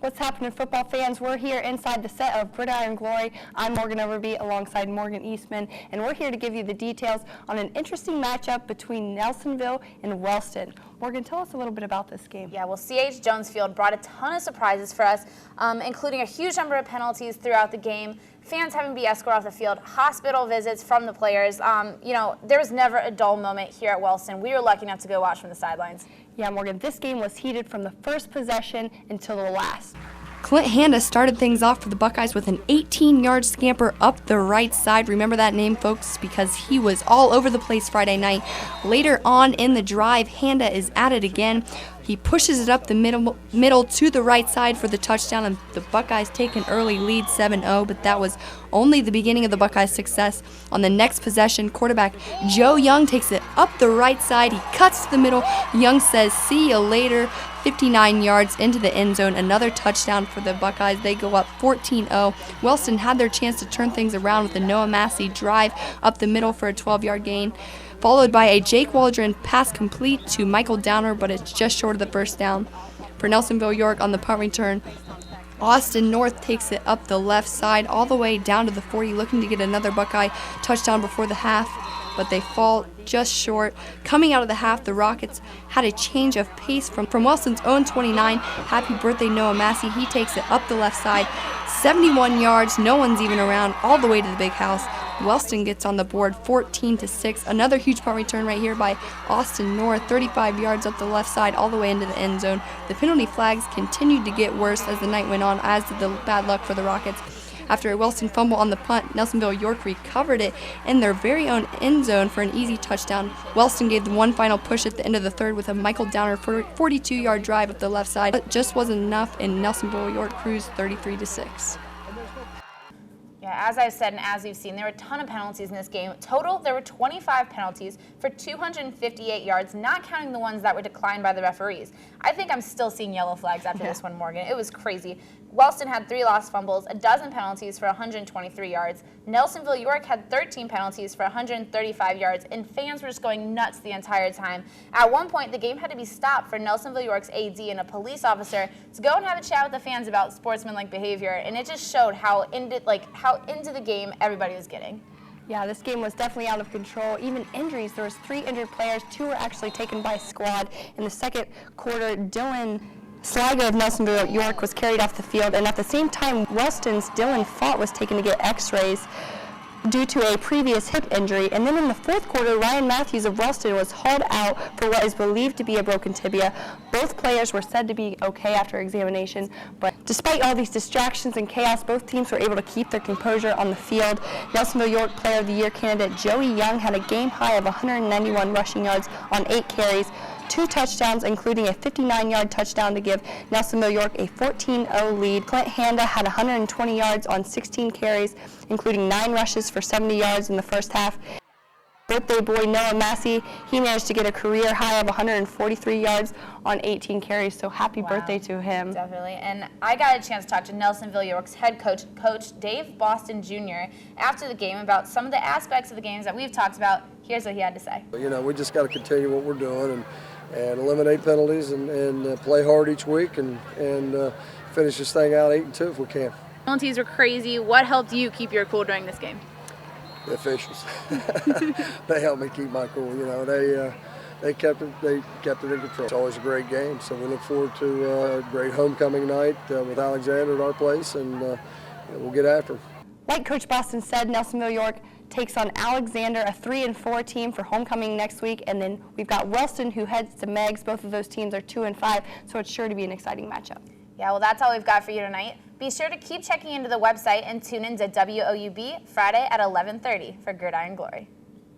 What's happening, football fans? We're here inside the set of Gridiron Glory. I'm Morgan Overby alongside Morgan Eastman, and we're here to give you the details on an interesting matchup between Nelsonville and Wellston. Morgan, tell us a little bit about this game. Yeah, well, C.H. Jones Field brought a ton of surprises for us, including a huge number of penalties throughout the game, fans having to be escorted off the field, hospital visits from the players. There was never a dull moment here at Wellston. We were lucky enough to go watch from the sidelines. Yeah, Morgan, this game was heated from the first possession until the last. Clint Handa started things off for the Buckeyes with an 18-yard scamper up the right side. Remember that name, folks, because he was all over the place Friday night. Later on in the drive, Handa is at it again. He pushes it up the middle to the right side for the touchdown, and the Buckeyes take an early lead 7-0, but that was only the beginning of the Buckeyes' success. On the next possession, quarterback Joe Young takes it up the right side. He cuts to the middle. Young says, "See you later." 59 yards into the end zone, another touchdown for the Buckeyes. They go up 14-0. Wellston had their chance to turn things around with a Noah Massey drive up the middle for a 12-yard gain, followed by a Jake Waldron pass complete to Michael Downer, but it's just short of the first down. For Nelsonville-York on the punt return, Austin North takes it up the left side all the way down to the 40, looking to get another Buckeye touchdown before the half, but they fall just short. Coming out of the half, the Rockets had a change of pace from Wellston's own 29. Happy birthday, Noah Massey. He takes it up the left side, 71 yards, no one's even around, all the way to the big house. Wellston gets on the board 14-6. Another huge punt return right here by Austin North, 35 yards up the left side all the way into the end zone. The penalty flags continued to get worse as the night went on, as did the bad luck for the Rockets. After a Wellston fumble on the punt, Nelsonville-York recovered it in their very own end zone for an easy touchdown. Wellston gave the one final push at the end of the third with a Michael Downer 42-yard drive up the left side. But just wasn't enough, and Nelsonville-York cruised 33-6. Yeah, as I've said and as we've seen, there were a ton of penalties in this game. Total, there were 25 penalties for 258 yards, not counting the ones that were declined by the referees. I think I'm still seeing yellow flags after this one, Morgan. It was crazy. Wellston had 3 lost fumbles, a dozen penalties for 123 yards. Nelsonville-York had 13 penalties for 135 yards, and fans were just going nuts the entire time. At one point, the game had to be stopped for Nelsonville-York's AD and a police officer to go and have a chat with the fans about sportsmanlike behavior, and it just showed how into the game everybody was getting. Yeah, this game was definitely out of control. Even injuries, there was 3 injured players. 2 were actually taken by squad. In the second quarter, Dylan Sliger of Nelsonville-York was carried off the field, and at the same time, Wellston's Dylan Fott was taken to get x-rays due to a previous hip injury. And then in the fourth quarter, Ryan Matthews of Wellston was hauled out for what is believed to be a broken tibia. Both players were said to be okay after examination, but despite all these distractions and chaos, both teams were able to keep their composure on the field. Nelsonville-York Player of the Year candidate Joey Young had a game high of 191 rushing yards on 8 carries, 2 touchdowns, including a 59-yard touchdown to give Nelsonville-York a 14-0 lead. Clint Handa had 120 yards on 16 carries, including 9 rushes for 70 yards in the first half. Birthday boy Noah Massey, he managed to get a career high of 143 yards on 18 carries, so happy birthday to him. Definitely, and I got a chance to talk to Nelsonville-York's head coach Dave Boston Jr. after the game about some of the aspects of the games that we've talked about. Here's what he had to say. We just got to continue what we're doing and eliminate penalties and play hard each week and finish this thing out 8-2 if we can. Penalties were crazy. What helped you keep your cool during this game? The officials. They helped me keep my cool. They kept it in control. It's always a great game, so we look forward to a great homecoming night with Alexander at our place, and we'll get after them. Like Coach Boston said, Nelsonville-York takes on Alexander, a 3-4 team for homecoming next week, and then we've got Wellston who heads to Meigs. Both of those teams are 2-5, so it's sure to be an exciting matchup. Yeah, well, that's all we've got for you tonight. Be sure to keep checking into the website and tune in to WOUB Friday at 11:30 for Gridiron Glory.